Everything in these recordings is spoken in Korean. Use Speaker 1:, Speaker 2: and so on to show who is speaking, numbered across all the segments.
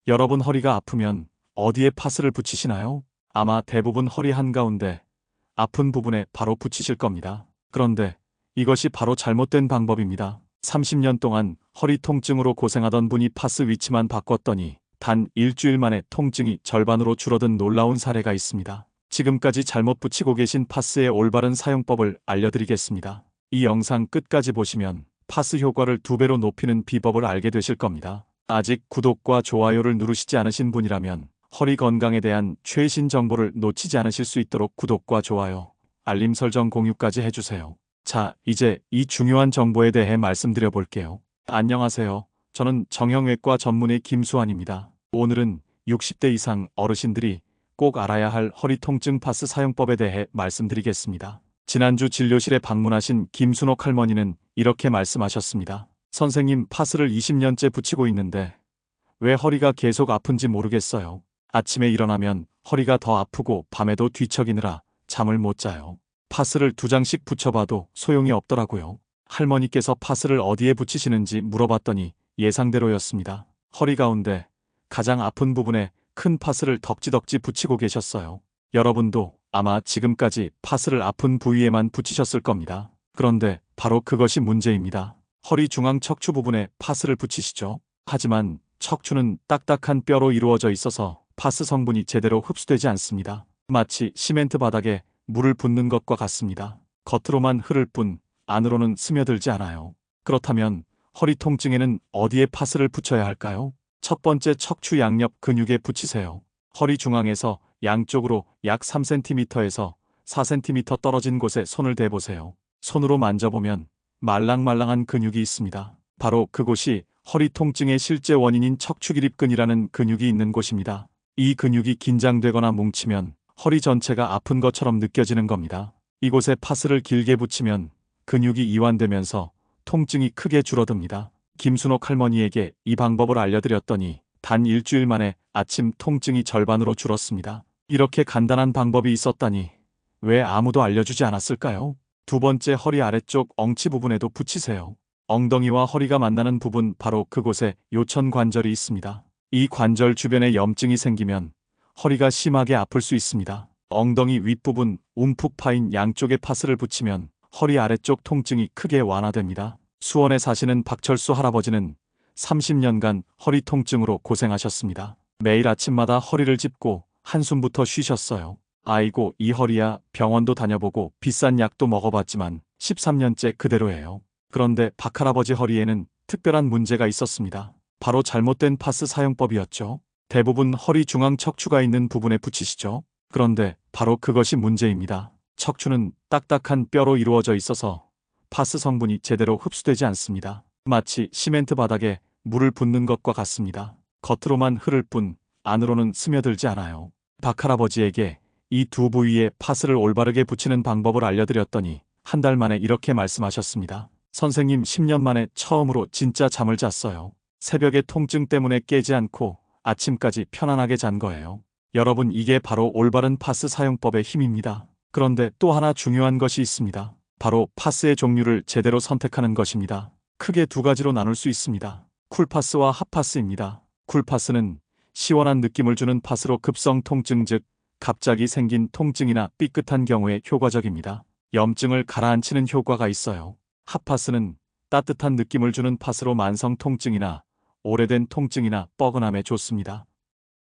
Speaker 1: 여러분 허리가 아프면 어디에 파스를 붙이시나요? 아마 대부분 허리 한가운데 아픈 부분에 바로 붙이실 겁니다. 그런데 이것이 바로 잘못된 방법입니다. 30년 동안 허리 통증으로 고생하던 분이 파스 위치만 바꿨더니 단 일주일 만에 통증이 절반으로 줄어든 놀라운 사례가 있습니다. 지금까지 잘못 붙이고 계신 파스의 올바른 사용법을 알려드리겠습니다. 이 영상 끝까지 보시면 파스 효과를 2배로 높이는 비법을 알게 되실 겁니다. 아직 구독과 좋아요를 누르시지 않으신 분이라면 허리 건강에 대한 최신 정보를 놓치지 않으실 수 있도록 구독과 좋아요, 알림 설정 공유까지 해주세요. 자, 이제 이 중요한 정보에 대해 말씀드려 볼게요. 안녕하세요. 저는 정형외과 전문의 김수환입니다. 오늘은 60대 이상 어르신들이 꼭 알아야 할 허리 통증 파스 사용법에 대해 말씀드리겠습니다. 지난주 진료실에 방문하신 김순옥 할머니는 이렇게 말씀하셨습니다. 선생님, 파스를 20년째 붙이고 있는데 왜 허리가 계속 아픈지 모르겠어요. 아침에 일어나면 허리가 더 아프고 밤에도 뒤척이느라 잠을 못 자요. 파스를 2장씩 붙여봐도 소용이 없더라고요. 할머니께서 파스를 어디에 붙이시는지 물어봤더니 예상대로였습니다. 허리 가운데 가장 아픈 부분에 큰 파스를 덕지덕지 붙이고 계셨어요. 여러분도 아마 지금까지 파스를 아픈 부위에만 붙이셨을 겁니다. 그런데 바로 그것이 문제입니다. 허리 중앙 척추 부분에 파스를 붙이시죠. 하지만 척추는 딱딱한 뼈로 이루어져 있어서 파스 성분이 제대로 흡수되지 않습니다. 마치 시멘트 바닥에 물을 붓는 것과 같습니다. 겉으로만 흐를 뿐 안으로는 스며들지 않아요. 그렇다면 허리 통증에는 어디에 파스를 붙여야 할까요? 첫 번째, 척추 양옆 근육에 붙이세요. 허리 중앙에서 양쪽으로 약 3cm에서 4cm 떨어진 곳에 손을 대보세요. 손으로 만져보면 말랑말랑한 근육이 있습니다. 바로 그곳이 허리 통증의 실제 원인인 척추기립근이라는 근육이 있는 곳입니다. 이 근육이 긴장되거나 뭉치면 허리 전체가 아픈 것처럼 느껴지는 겁니다. 이곳에 파스를 길게 붙이면 근육이 이완되면서 통증이 크게 줄어듭니다. 김순옥 할머니에게 이 방법을 알려드렸더니 단 일주일 만에 아침 통증이 절반으로 줄었습니다. 이렇게 간단한 방법이 있었다니 왜 아무도 알려주지 않았을까요? 두 번째, 허리 아래쪽 엉치 부분에도 붙이세요. 엉덩이와 허리가 만나는 부분, 바로 그곳에 요천 관절이 있습니다. 이 관절 주변에 염증이 생기면 허리가 심하게 아플 수 있습니다. 엉덩이 윗부분 움푹 파인 양쪽에 파스를 붙이면 허리 아래쪽 통증이 크게 완화됩니다. 수원에 사시는 박철수 할아버지는 30년간 허리 통증으로 고생하셨습니다. 매일 아침마다 허리를 짚고 한숨부터 쉬셨어요. 아이고, 이 허리야, 병원도 다녀보고 비싼 약도 먹어봤지만 13년째 그대로예요. 그런데 박 할아버지 허리에는 특별한 문제가 있었습니다. 바로 잘못된 파스 사용법이었죠. 대부분 허리 중앙 척추가 있는 부분에 붙이시죠. 그런데 바로 그것이 문제입니다. 척추는 딱딱한 뼈로 이루어져 있어서 파스 성분이 제대로 흡수되지 않습니다. 마치 시멘트 바닥에 물을 붓는 것과 같습니다. 겉으로만 흐를 뿐 안으로는 스며들지 않아요. 박 할아버지에게 이 두 부위에 파스를 올바르게 붙이는 방법을 알려드렸더니 한 달 만에 이렇게 말씀하셨습니다. 선생님, 10년 만에 처음으로 진짜 잠을 잤어요. 새벽에 통증 때문에 깨지 않고 아침까지 편안하게 잔 거예요. 여러분, 이게 바로 올바른 파스 사용법의 힘입니다. 그런데 또 하나 중요한 것이 있습니다. 바로 파스의 종류를 제대로 선택하는 것입니다. 크게 2가지로 나눌 수 있습니다. 쿨파스와 핫파스입니다. 쿨파스는 시원한 느낌을 주는 파스로 급성 통증, 즉 갑자기 생긴 통증이나 삐끗한 경우에 효과적입니다. 염증을 가라앉히는 효과가 있어요. 핫파스는 따뜻한 느낌을 주는 파스로 만성 통증이나 오래된 통증이나 뻐근함에 좋습니다.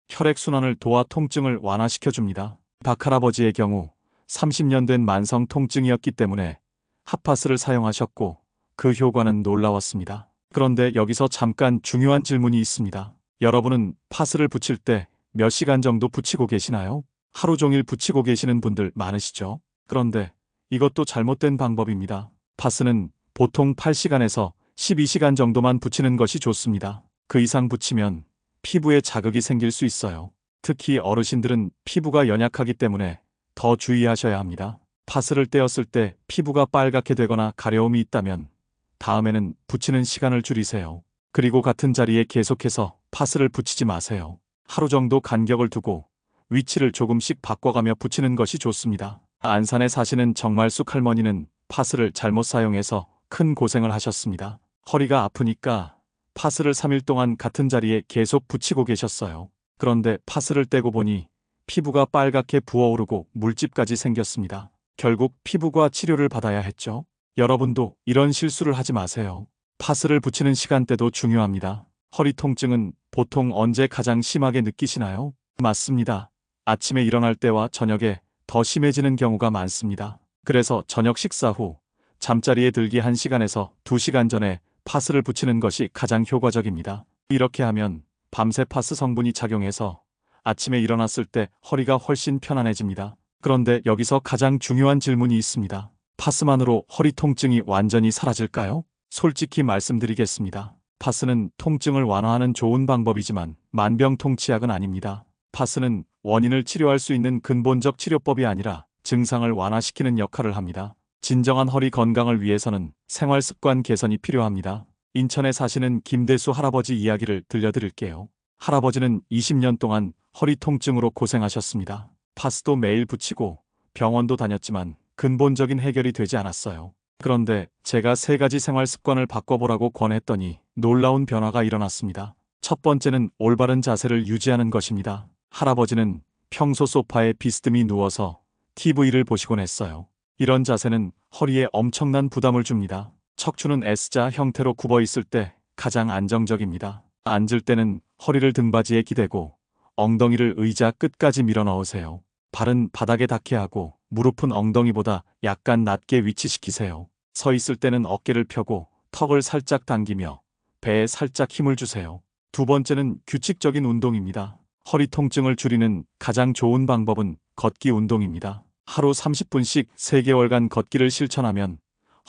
Speaker 1: 혈액순환을 도와 통증을 완화시켜줍니다. 박 할아버지의 경우 30년 된 만성 통증이었기 때문에 핫파스를 사용하셨고 그 효과는 놀라웠습니다. 그런데 여기서 잠깐 중요한 질문이 있습니다. 여러분은 파스를 붙일 때 몇 시간 정도 붙이고 계시나요? 하루 종일 붙이고 계시는 분들 많으시죠? 그런데 이것도 잘못된 방법입니다. 파스는 보통 8시간에서 12시간 정도만 붙이는 것이 좋습니다. 그 이상 붙이면 피부에 자극이 생길 수 있어요. 특히 어르신들은 피부가 연약하기 때문에 더 주의하셔야 합니다. 파스를 떼었을 때 피부가 빨갛게 되거나 가려움이 있다면 다음에는 붙이는 시간을 줄이세요. 그리고 같은 자리에 계속해서 파스를 붙이지 마세요. 하루 정도 간격을 두고 위치를 조금씩 바꿔가며 붙이는 것이 좋습니다. 안산에 사시는 정말숙 할머니는 파스를 잘못 사용해서 큰 고생을 하셨습니다. 허리가 아프니까 파스를 3일 동안 같은 자리에 계속 붙이고 계셨어요. 그런데 파스를 떼고 보니 피부가 빨갛게 부어오르고 물집까지 생겼습니다. 결국 피부과 치료를 받아야 했죠. 여러분도 이런 실수를 하지 마세요. 파스를 붙이는 시간대도 중요합니다. 허리 통증은 보통 언제 가장 심하게 느끼시나요? 맞습니다. 아침에 일어날 때와 저녁에 더 심해지는 경우가 많습니다. 그래서 저녁 식사 후 잠자리에 들기 1시간에서 2시간 전에 파스를 붙이는 것이 가장 효과적입니다. 이렇게 하면 밤새 파스 성분이 작용해서 아침에 일어났을 때 허리가 훨씬 편안해집니다. 그런데 여기서 가장 중요한 질문이 있습니다. 파스만으로 허리 통증이 완전히 사라질까요? 솔직히 말씀드리겠습니다. 파스는 통증을 완화하는 좋은 방법이지만 만병통치약은 아닙니다. 파스는 원인을 치료할 수 있는 근본적 치료법이 아니라 증상을 완화시키는 역할을 합니다. 진정한 허리 건강을 위해서는 생활습관 개선이 필요합니다. 인천에 사시는 김대수 할아버지 이야기를 들려드릴게요. 할아버지는 20년 동안 허리 통증으로 고생하셨습니다. 파스도 매일 붙이고 병원도 다녔지만 근본적인 해결이 되지 않았어요. 그런데 제가 3가지 생활 습관을 바꿔보라고 권했더니 놀라운 변화가 일어났습니다. 첫 번째는 올바른 자세를 유지하는 것입니다. 할아버지는 평소 소파에 비스듬히 누워서 TV를 보시곤 했어요. 이런 자세는 허리에 엄청난 부담을 줍니다. 척추는 S자 형태로 굽어 있을 때 가장 안정적입니다. 앉을 때는 허리를 등받이에 기대고 엉덩이를 의자 끝까지 밀어 넣으세요. 발은 바닥에 닿게 하고 무릎은 엉덩이보다 약간 낮게 위치시키세요. 서 있을 때는 어깨를 펴고 턱을 살짝 당기며 배에 살짝 힘을 주세요. 두 번째는 규칙적인 운동입니다. 허리 통증을 줄이는 가장 좋은 방법은 걷기 운동입니다. 하루 30분씩 3개월간 걷기를 실천하면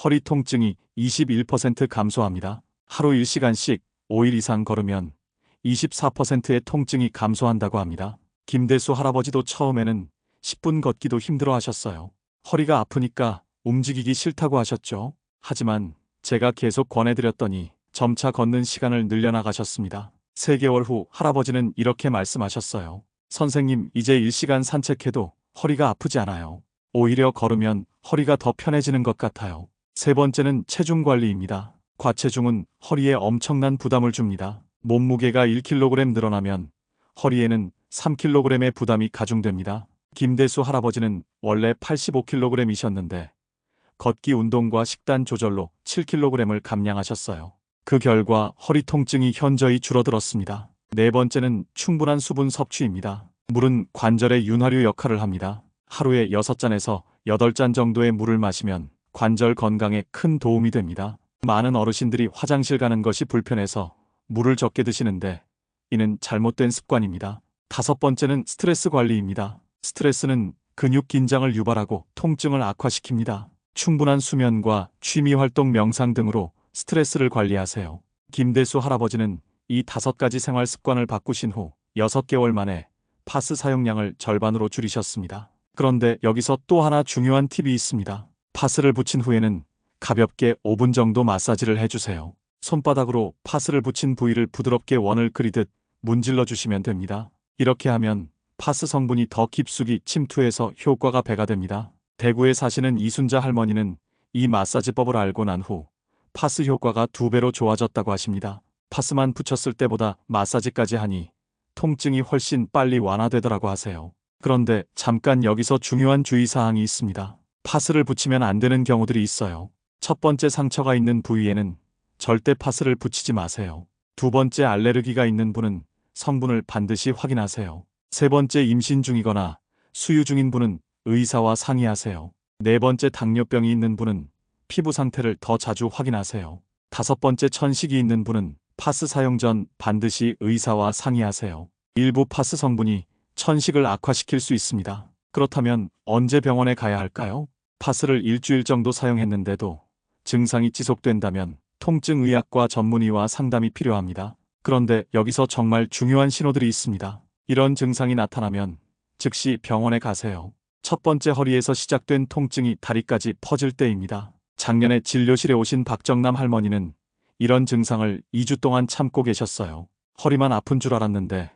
Speaker 1: 허리 통증이 21% 감소합니다. 하루 1시간씩 5일 이상 걸으면 24%의 통증이 감소한다고 합니다. 김대수 할아버지도 처음에는 10분 걷기도 힘들어 하셨어요. 허리가 아프니까 움직이기 싫다고 하셨죠. 하지만 제가 계속 권해드렸더니 점차 걷는 시간을 늘려나가셨습니다. 3개월 후 할아버지는 이렇게 말씀하셨어요. 선생님, 이제 1시간 산책해도 허리가 아프지 않아요. 오히려 걸으면 허리가 더 편해지는 것 같아요. 세 번째는 체중 관리입니다. 과체중은 허리에 엄청난 부담을 줍니다. 몸무게가 1kg 늘어나면 허리에는 3kg의 부담이 가중됩니다. 김대수 할아버지는 원래 85kg이셨는데 걷기 운동과 식단 조절로 7kg을 감량하셨어요. 그 결과 허리 통증이 현저히 줄어들었습니다. 네 번째는 충분한 수분 섭취입니다. 물은 관절의 윤활유 역할을 합니다. 하루에 6잔에서 8잔 정도의 물을 마시면 관절 건강에 큰 도움이 됩니다. 많은 어르신들이 화장실 가는 것이 불편해서 물을 적게 드시는데 이는 잘못된 습관입니다. 5번째는 스트레스 관리입니다. 스트레스는 근육 긴장을 유발하고 통증을 악화시킵니다. 충분한 수면과 취미활동, 명상 등으로 스트레스를 관리하세요. 김대수 할아버지는 이 5가지 생활 습관을 바꾸신 후 6개월 만에 파스 사용량을 절반으로 줄이셨습니다. 그런데 여기서 또 하나 중요한 팁이 있습니다. 파스를 붙인 후에는 가볍게 5분 정도 마사지를 해주세요. 손바닥으로 파스를 붙인 부위를 부드럽게 원을 그리듯 문질러 주시면 됩니다. 이렇게 하면 파스 성분이 더 깊숙이 침투해서 효과가 배가 됩니다. 대구에 사시는 이순자 할머니는 이 마사지법을 알고 난 후 파스 효과가 2배로 좋아졌다고 하십니다. 파스만 붙였을 때보다 마사지까지 하니 통증이 훨씬 빨리 완화되더라고 하세요. 그런데 잠깐 여기서 중요한 주의사항이 있습니다. 파스를 붙이면 안 되는 경우들이 있어요. 첫 번째, 상처가 있는 부위에는 절대 파스를 붙이지 마세요. 두 번째, 알레르기가 있는 분은 성분을 반드시 확인하세요. 세 번째, 임신 중이거나 수유 중인 분은 의사와 상의하세요. 네 번째, 당뇨병이 있는 분은 피부 상태를 더 자주 확인하세요. 5번째, 천식이 있는 분은 파스 사용 전 반드시 의사와 상의하세요. 일부 파스 성분이 천식을 악화시킬 수 있습니다. 그렇다면 언제 병원에 가야 할까요? 파스를 일주일 정도 사용했는데도 증상이 지속된다면 통증의학과 전문의와 상담이 필요합니다. 그런데 여기서 정말 중요한 신호들이 있습니다. 이런 증상이 나타나면 즉시 병원에 가세요. 첫 번째, 허리에서 시작된 통증이 다리까지 퍼질 때입니다. 작년에 진료실에 오신 박정남 할머니는 이런 증상을 2주 동안 참고 계셨어요. 허리만 아픈 줄 알았는데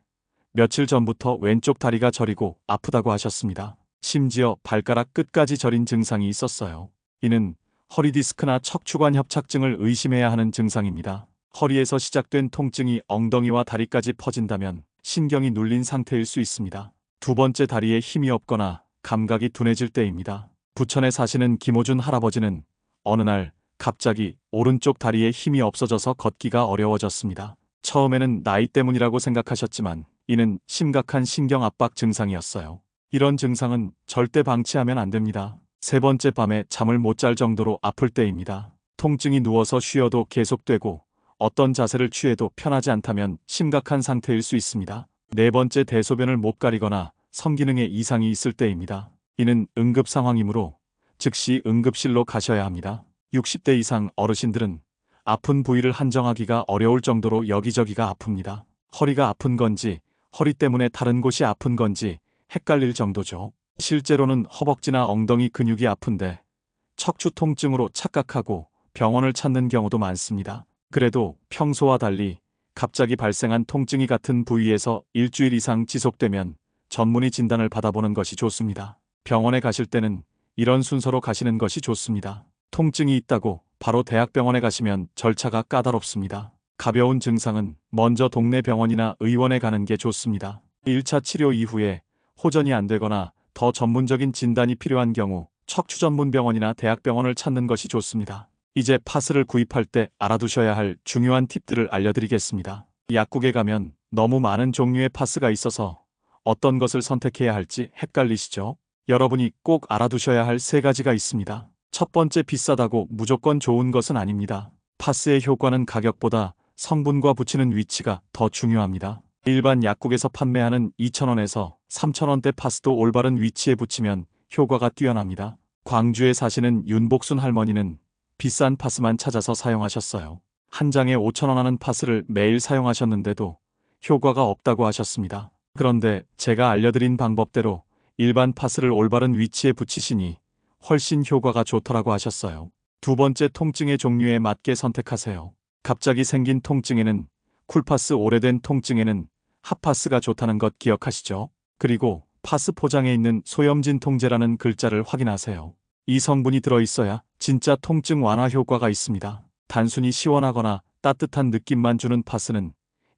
Speaker 1: 며칠 전부터 왼쪽 다리가 저리고 아프다고 하셨습니다. 심지어 발가락 끝까지 저린 증상이 있었어요. 이는 허리 디스크나 척추관 협착증을 의심해야 하는 증상입니다. 허리에서 시작된 통증이 엉덩이와 다리까지 퍼진다면 신경이 눌린 상태일 수 있습니다. 두 번째, 다리에 힘이 없거나 감각이 둔해질 때입니다. 부천에 사시는 김호준 할아버지는 어느 날 갑자기 오른쪽 다리에 힘이 없어져서 걷기가 어려워졌습니다. 처음에는 나이 때문이라고 생각하셨지만 이는 심각한 신경 압박 증상이었어요. 이런 증상은 절대 방치하면 안 됩니다. 세 번째, 밤에 잠을 못 잘 정도로 아플 때입니다. 통증이 누워서 쉬어도 계속되고 어떤 자세를 취해도 편하지 않다면 심각한 상태일 수 있습니다. 네 번째, 대소변을 못 가리거나 성기능에 이상이 있을 때입니다. 이는 응급 상황이므로 즉시 응급실로 가셔야 합니다. 60대 이상 어르신들은 아픈 부위를 한정하기가 어려울 정도로 여기저기가 아픕니다. 허리가 아픈 건지 허리 때문에 다른 곳이 아픈 건지 헷갈릴 정도죠. 실제로는 허벅지나 엉덩이 근육이 아픈데 척추 통증으로 착각하고 병원을 찾는 경우도 많습니다. 그래도 평소와 달리 갑자기 발생한 통증이 같은 부위에서 일주일 이상 지속되면 전문의 진단을 받아보는 것이 좋습니다. 병원에 가실 때는 이런 순서로 가시는 것이 좋습니다. 통증이 있다고 바로 대학병원에 가시면 절차가 까다롭습니다. 가벼운 증상은 먼저 동네 병원이나 의원에 가는 게 좋습니다. 1차 치료 이후에 호전이 안 되거나 더 전문적인 진단이 필요한 경우 척추 전문 병원이나 대학병원을 찾는 것이 좋습니다. 이제 파스를 구입할 때 알아두셔야 할 중요한 팁들을 알려드리겠습니다. 약국에 가면 너무 많은 종류의 파스가 있어서 어떤 것을 선택해야 할지 헷갈리시죠? 여러분이 꼭 알아두셔야 할 세 가지가 있습니다. 첫 번째, 비싸다고 무조건 좋은 것은 아닙니다. 파스의 효과는 가격보다 성분과 붙이는 위치가 더 중요합니다. 일반 약국에서 판매하는 2,000원에서 3,000원대 파스도 올바른 위치에 붙이면 효과가 뛰어납니다. 광주에 사시는 윤복순 할머니는 비싼 파스만 찾아서 사용하셨어요. 한 장에 5,000원 하는 파스를 매일 사용하셨는데도 효과가 없다고 하셨습니다. 그런데 제가 알려드린 방법대로 일반 파스를 올바른 위치에 붙이시니 훨씬 효과가 좋더라고 하셨어요. 두 번째, 통증의 종류에 맞게 선택하세요. 갑자기 생긴 통증에는 쿨파스, 오래된 통증에는 핫파스가 좋다는 것 기억하시죠? 그리고 파스 포장에 있는 소염진 통제라는 글자를 확인하세요. 이 성분이 들어있어야 진짜 통증 완화 효과가 있습니다. 단순히 시원하거나 따뜻한 느낌만 주는 파스는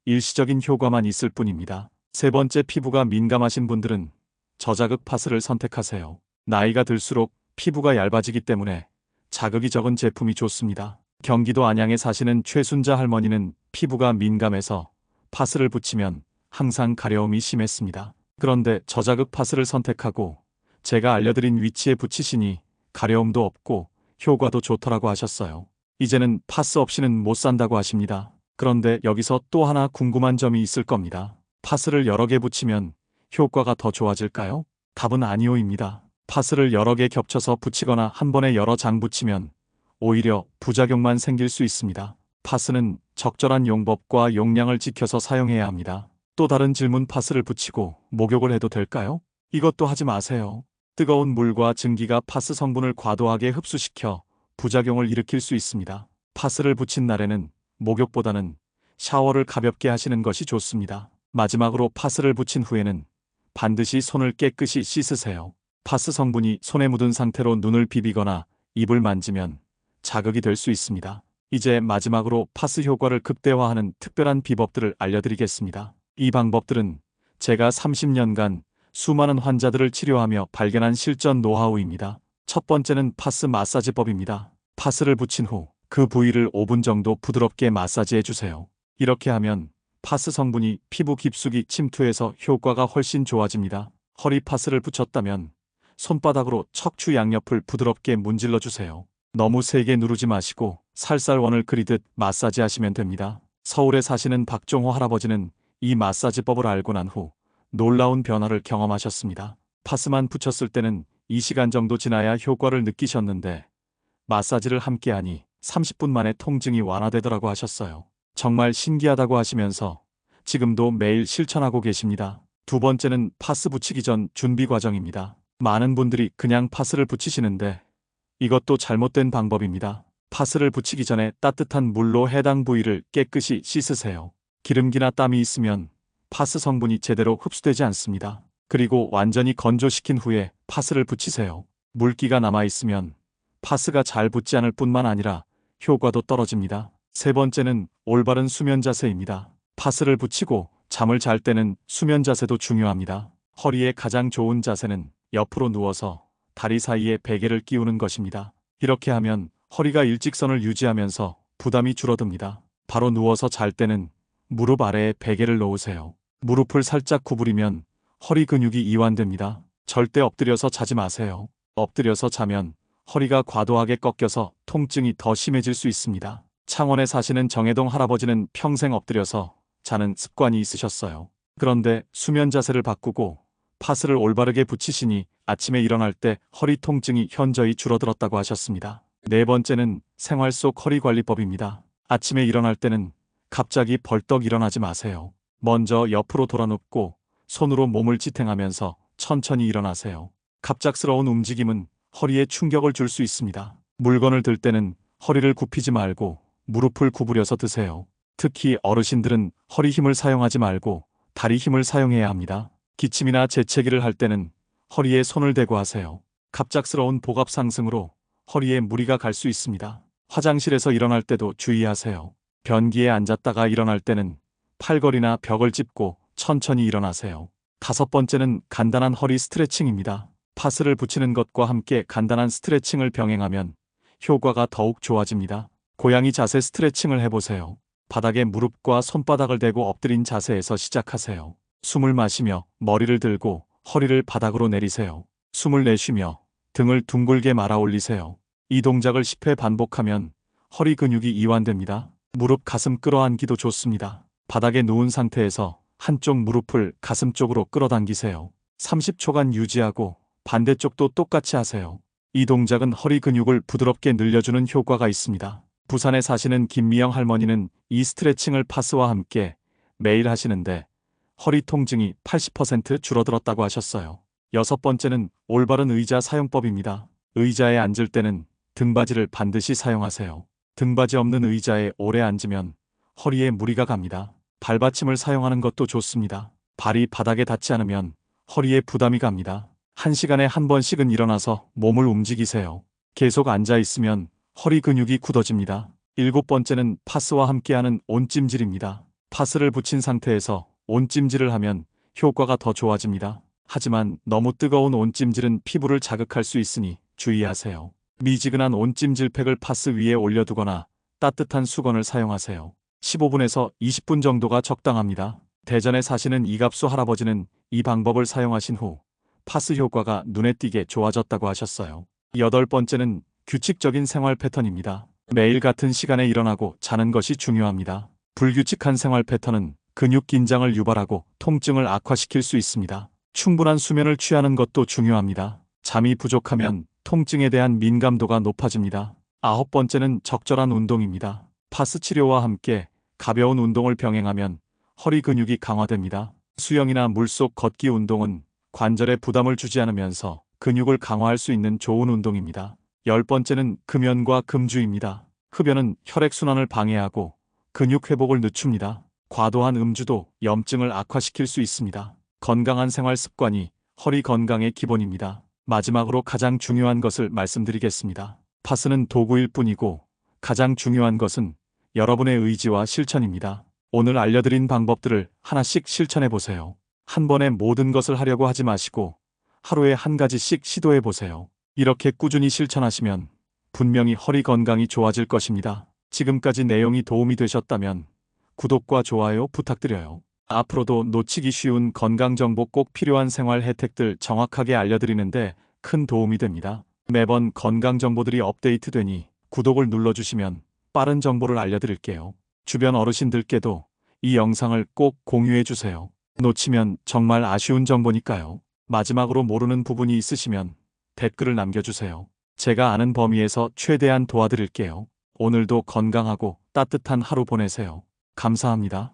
Speaker 1: 일시적인 효과만 있을 뿐입니다. 세 번째, 피부가 민감하신 분들은 저자극 파스를 선택하세요. 나이가 들수록 피부가 얇아지기 때문에 자극이 적은 제품이 좋습니다. 경기도 안양에 사시는 최순자 할머니는 피부가 민감해서 파스를 붙이면 항상 가려움이 심했습니다. 그런데 저자극 파스를 선택하고 제가 알려드린 위치에 붙이시니 가려움도 없고 효과도 좋더라고 하셨어요. 이제는 파스 없이는 못 산다고 하십니다. 그런데 여기서 또 하나 궁금한 점이 있을 겁니다. 파스를 여러 개 붙이면 효과가 더 좋아질까요? 답은 아니오입니다. 파스를 여러 개 겹쳐서 붙이거나 한 번에 여러 장 붙이면 오히려 부작용만 생길 수 있습니다. 파스는 적절한 용법과 용량을 지켜서 사용해야 합니다. 또 다른 질문, 파스를 붙이고 목욕을 해도 될까요? 이것도 하지 마세요. 뜨거운 물과 증기가 파스 성분을 과도하게 흡수시켜 부작용을 일으킬 수 있습니다. 파스를 붙인 날에는 목욕보다는 샤워를 가볍게 하시는 것이 좋습니다. 마지막으로, 파스를 붙인 후에는 반드시 손을 깨끗이 씻으세요. 파스 성분이 손에 묻은 상태로 눈을 비비거나 입을 만지면 자극이 될 수 있습니다. 이제 마지막으로 파스 효과를 극대화하는 특별한 비법들을 알려드리겠습니다. 이 방법들은 제가 30년간 수많은 환자들을 치료하며 발견한 실전 노하우입니다. 첫 번째는 파스 마사지법입니다. 파스를 붙인 후 그 부위를 5분 정도 부드럽게 마사지해 주세요. 이렇게 하면 파스 성분이 피부 깊숙이 침투해서 효과가 훨씬 좋아집니다. 허리 파스를 붙였다면 손바닥으로 척추 양옆을 부드럽게 문질러 주세요. 너무 세게 누르지 마시고 살살 원을 그리듯 마사지 하시면 됩니다. 서울에 사시는 박종호 할아버지는 이 마사지법을 알고 난 후 놀라운 변화를 경험하셨습니다. 파스만 붙였을 때는 2시간 정도 지나야 효과를 느끼셨는데 마사지를 함께하니 30분 만에 통증이 완화되더라고 하셨어요. 정말 신기하다고 하시면서 지금도 매일 실천하고 계십니다. 두 번째는 파스 붙이기 전 준비 과정입니다. 많은 분들이 그냥 파스를 붙이시는데 이것도 잘못된 방법입니다. 파스를 붙이기 전에 따뜻한 물로 해당 부위를 깨끗이 씻으세요. 기름기나 땀이 있으면 파스 성분이 제대로 흡수되지 않습니다. 그리고 완전히 건조시킨 후에 파스를 붙이세요. 물기가 남아있으면 파스가 잘 붙지 않을 뿐만 아니라 효과도 떨어집니다. 세 번째는 올바른 수면 자세입니다. 파스를 붙이고 잠을 잘 때는 수면 자세도 중요합니다. 허리에 가장 좋은 자세는 옆으로 누워서 다리 사이에 베개를 끼우는 것입니다. 이렇게 하면 허리가 일직선을 유지하면서 부담이 줄어듭니다. 바로 누워서 잘 때는 무릎 아래에 베개를 놓으세요. 무릎을 살짝 구부리면 허리 근육이 이완됩니다. 절대 엎드려서 자지 마세요. 엎드려서 자면 허리가 과도하게 꺾여서 통증이 더 심해질 수 있습니다. 창원에 사시는 정혜동 할아버지는 평생 엎드려서 자는 습관이 있으셨어요. 그런데 수면 자세를 바꾸고 파스를 올바르게 붙이시니 아침에 일어날 때 허리 통증이 현저히 줄어들었다고 하셨습니다. 네 번째는 생활 속 허리관리법입니다. 아침에 일어날 때는 갑자기 벌떡 일어나지 마세요. 먼저 옆으로 돌아 눕고 손으로 몸을 지탱하면서 천천히 일어나세요. 갑작스러운 움직임은 허리에 충격을 줄 수 있습니다. 물건을 들 때는 허리를 굽히지 말고 무릎을 구부려서 드세요. 특히 어르신들은 허리 힘을 사용하지 말고 다리 힘을 사용해야 합니다. 기침이나 재채기를 할 때는 허리에 손을 대고 하세요. 갑작스러운 복압 상승으로 허리에 무리가 갈 수 있습니다. 화장실에서 일어날 때도 주의하세요. 변기에 앉았다가 일어날 때는 팔걸이나 벽을 짚고 천천히 일어나세요. 다섯 번째는 간단한 허리 스트레칭입니다. 파스를 붙이는 것과 함께 간단한 스트레칭을 병행하면 효과가 더욱 좋아집니다. 고양이 자세 스트레칭을 해보세요. 바닥에 무릎과 손바닥을 대고 엎드린 자세에서 시작하세요. 숨을 마시며 머리를 들고 허리를 바닥으로 내리세요. 숨을 내쉬며 등을 둥글게 말아 올리세요. 이 동작을 10회 반복하면 허리 근육이 이완됩니다. 무릎 가슴 끌어안기도 좋습니다. 바닥에 누운 상태에서 한쪽 무릎을 가슴 쪽으로 끌어당기세요. 30초간 유지하고 반대쪽도 똑같이 하세요. 이 동작은 허리 근육을 부드럽게 늘려주는 효과가 있습니다. 부산에 사시는 김미영 할머니는 이 스트레칭을 파스와 함께 매일 하시는데 허리 통증이 80% 줄어들었다고 하셨어요. 여섯 번째는 올바른 의자 사용법입니다. 의자에 앉을 때는 등받이를 반드시 사용하세요. 등받이 없는 의자에 오래 앉으면 허리에 무리가 갑니다. 발받침을 사용하는 것도 좋습니다. 발이 바닥에 닿지 않으면 허리에 부담이 갑니다. 1시간에 한 번씩은 일어나서 몸을 움직이세요. 계속 앉아 있으면 허리 근육이 굳어집니다. 일곱 번째는 파스와 함께하는 온찜질입니다. 파스를 붙인 상태에서 온찜질을 하면 효과가 더 좋아집니다. 하지만 너무 뜨거운 온찜질은 피부를 자극할 수 있으니 주의하세요. 미지근한 온찜질팩을 파스 위에 올려두거나 따뜻한 수건을 사용하세요. 15분에서 20분 정도가 적당합니다. 대전에 사시는 이갑수 할아버지는 이 방법을 사용하신 후 파스 효과가 눈에 띄게 좋아졌다고 하셨어요. 여덟 번째는 규칙적인 생활 패턴입니다. 매일 같은 시간에 일어나고 자는 것이 중요합니다. 불규칙한 생활 패턴은 근육 긴장을 유발하고 통증을 악화시킬 수 있습니다. 충분한 수면을 취하는 것도 중요합니다. 잠이 부족하면 통증에 대한 민감도가 높아집니다. 아홉 번째는 적절한 운동입니다. 파스 치료와 함께 가벼운 운동을 병행하면 허리 근육이 강화됩니다. 수영이나 물속 걷기 운동은 관절에 부담을 주지 않으면서 근육을 강화할 수 있는 좋은 운동입니다. 열 번째는 금연과 금주입니다. 흡연은 혈액순환을 방해하고 근육 회복을 늦춥니다. 과도한 음주도 염증을 악화시킬 수 있습니다. 건강한 생활 습관이 허리 건강의 기본입니다. 마지막으로 가장 중요한 것을 말씀드리겠습니다. 파스는 도구일 뿐이고 가장 중요한 것은 여러분의 의지와 실천입니다. 오늘 알려드린 방법들을 하나씩 실천해 보세요. 한 번에 모든 것을 하려고 하지 마시고 하루에 한 가지씩 시도해 보세요. 이렇게 꾸준히 실천하시면 분명히 허리 건강이 좋아질 것입니다. 지금까지 내용이 도움이 되셨다면 구독과 좋아요 부탁드려요. 앞으로도 놓치기 쉬운 건강정보 꼭 필요한 생활 혜택들 정확하게 알려드리는데 큰 도움이 됩니다. 매번 건강정보들이 업데이트되니 구독을 눌러주시면 빠른 정보를 알려드릴게요. 주변 어르신들께도 이 영상을 꼭 공유해주세요. 놓치면 정말 아쉬운 정보니까요. 마지막으로 모르는 부분이 있으시면 댓글을 남겨주세요. 제가 아는 범위에서 최대한 도와드릴게요. 오늘도 건강하고 따뜻한 하루 보내세요. 감사합니다.